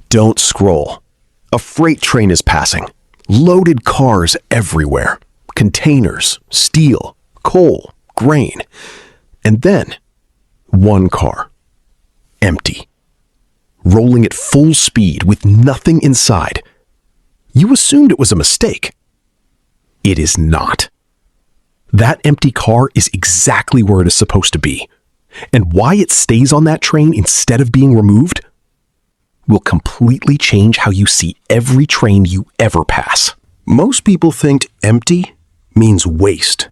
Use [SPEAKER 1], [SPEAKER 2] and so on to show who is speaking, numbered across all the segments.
[SPEAKER 1] Don't scroll. A freight train is passing. Loaded cars everywhere. Containers, steel, coal, grain. And then, one car. Empty. Rolling at full speed with nothing inside. You assumed it was a mistake. It is not. That empty car is exactly where it is supposed to be. And why it stays on that train instead of being removed will completely change how you see every train you ever pass. Most people think empty means waste.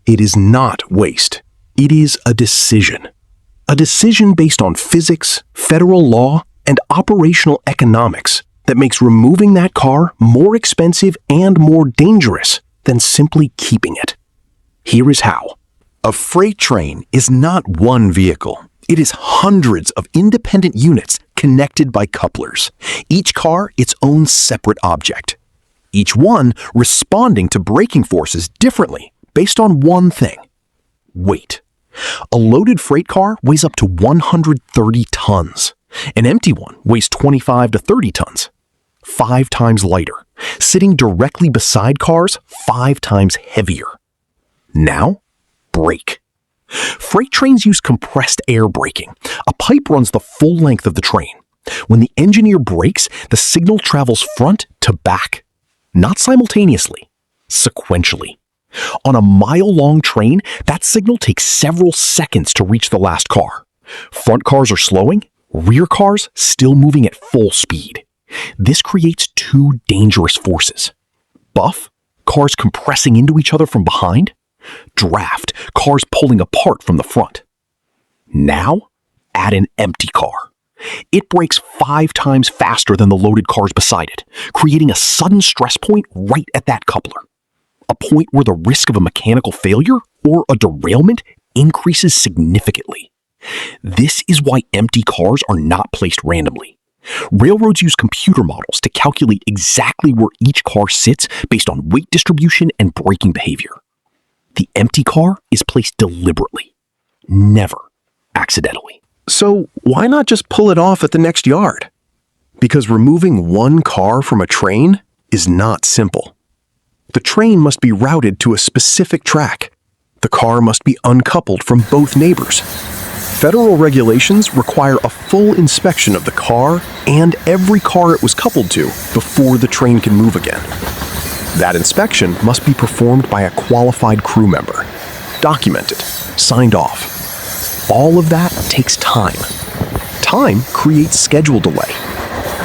[SPEAKER 1] It is not waste. It is a decision. A decision based on physics, federal law, and operational economics that makes removing that car more expensive and more dangerous than simply keeping it. Here is how. A freight train is not one vehicle. It is hundreds of independent units connected by couplers, each car its own separate object. Each one responding to braking forces differently based on one thing: weight. A loaded freight car weighs up to 130 tons. An empty one weighs 25 to 30 tons. 5 times lighter, sitting directly beside cars 5 times heavier. Now, brake. Freight trains use compressed air braking. A pipe runs the full length of the train. When the engineer brakes, the signal travels front to back. Not simultaneously, sequentially. On a mile-long train, that signal takes several seconds to reach the last car. Front cars are slowing, rear cars still moving at full speed. This creates 2 dangerous forces. Buff, cars compressing into each other from behind. Draft, cars pulling apart from the front. Now, add an empty car. It brakes 5 times faster than the loaded cars beside it, creating a sudden stress point right at that coupler. A point where the risk of a mechanical failure or a derailment increases significantly. This is why empty cars are not placed randomly. Railroads use computer models to calculate exactly where each car sits based on weight distribution and braking behavior. The empty car is placed deliberately, never accidentally. So why not just pull it off at the next yard? Because removing one car from a train is not simple. The train must be routed to a specific track. The car must be uncoupled from both neighbors. Federal regulations require a full inspection of the car and every car it was coupled to before the train can move again. That inspection must be performed by a qualified crew member, documented, signed off. All of that takes time. Time creates schedule delay.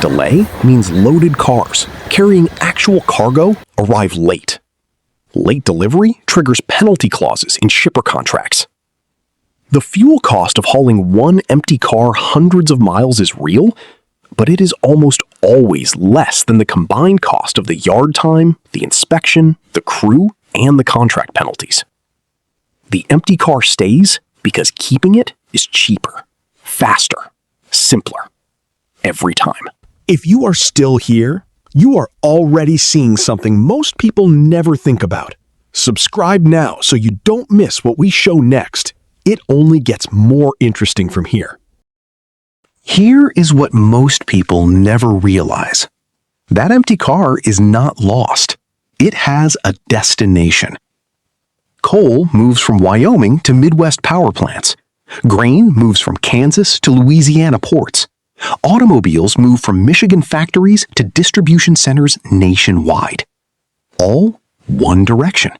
[SPEAKER 1] Delay means loaded cars carrying actual cargo arrive late. Late delivery triggers penalty clauses in shipper contracts. The fuel cost of hauling one empty car hundreds of miles is real, but it is almost always less than the combined cost of the yard time, the inspection, the crew, and the contract penalties. The empty car stays because keeping it is cheaper, faster, simpler, every time. If you are still here, you are already seeing something most people never think about. Subscribe now so you don't miss what we show next. It only gets more interesting from here. Here is what most people never realize. That empty car is not lost. It has a destination. Coal moves from Wyoming to Midwest power plants. Grain moves from Kansas to Louisiana ports. Automobiles move from Michigan factories to distribution centers nationwide. All one direction.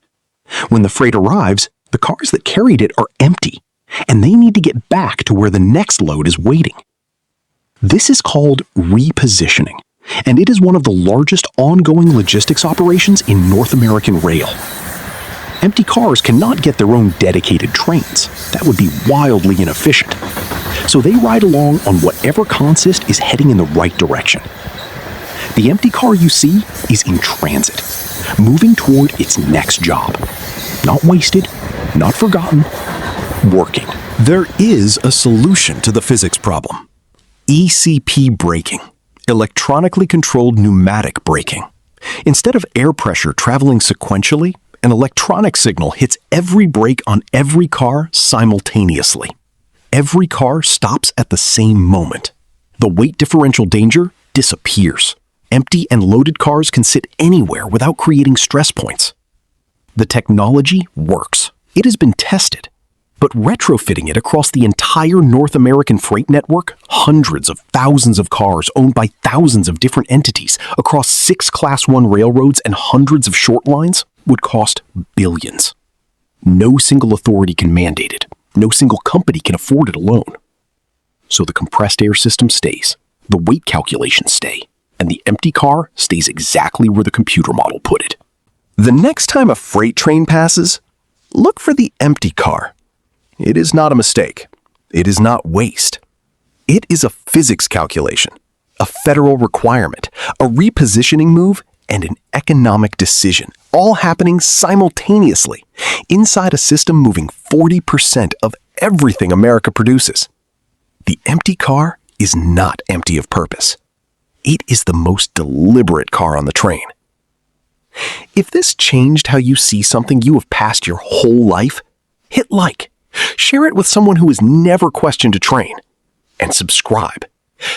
[SPEAKER 1] When the freight arrives, the cars that carried it are empty, and they need to get back to where the next load is waiting. This is called repositioning, and it is one of the largest ongoing logistics operations in North American rail. Empty cars cannot get their own dedicated trains. That would be wildly inefficient. So they ride along on whatever consist is heading in the right direction. The empty car you see is in transit, moving toward its next job. Not wasted, not forgotten, working. There is a solution to the physics problem. ECP braking, electronically controlled pneumatic braking. Instead of air pressure traveling sequentially, an electronic signal hits every brake on every car simultaneously. Every car stops at the same moment. The weight differential danger disappears. Empty and loaded cars can sit anywhere without creating stress points. The technology works. It has been tested. But retrofitting it across the entire North American freight network, hundreds of thousands of cars owned by thousands of different entities across 6 Class 1 railroads and hundreds of short lines, would cost billions. No single authority can mandate it. No single company can afford it alone. So the compressed air system stays, the weight calculations stay, and the empty car stays exactly where the computer model put it. The next time a freight train passes, look for the empty car. It is not a mistake. It is not waste. It is a physics calculation, a federal requirement, a repositioning move, and an economic decision, all happening simultaneously inside a system moving 40% of everything America produces. The empty car is not empty of purpose. It is the most deliberate car on the train. If this changed how you see something you have passed your whole life, hit like. Share it with someone who has never questioned a train. And subscribe,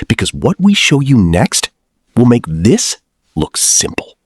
[SPEAKER 1] because what we show you next will make this look simple.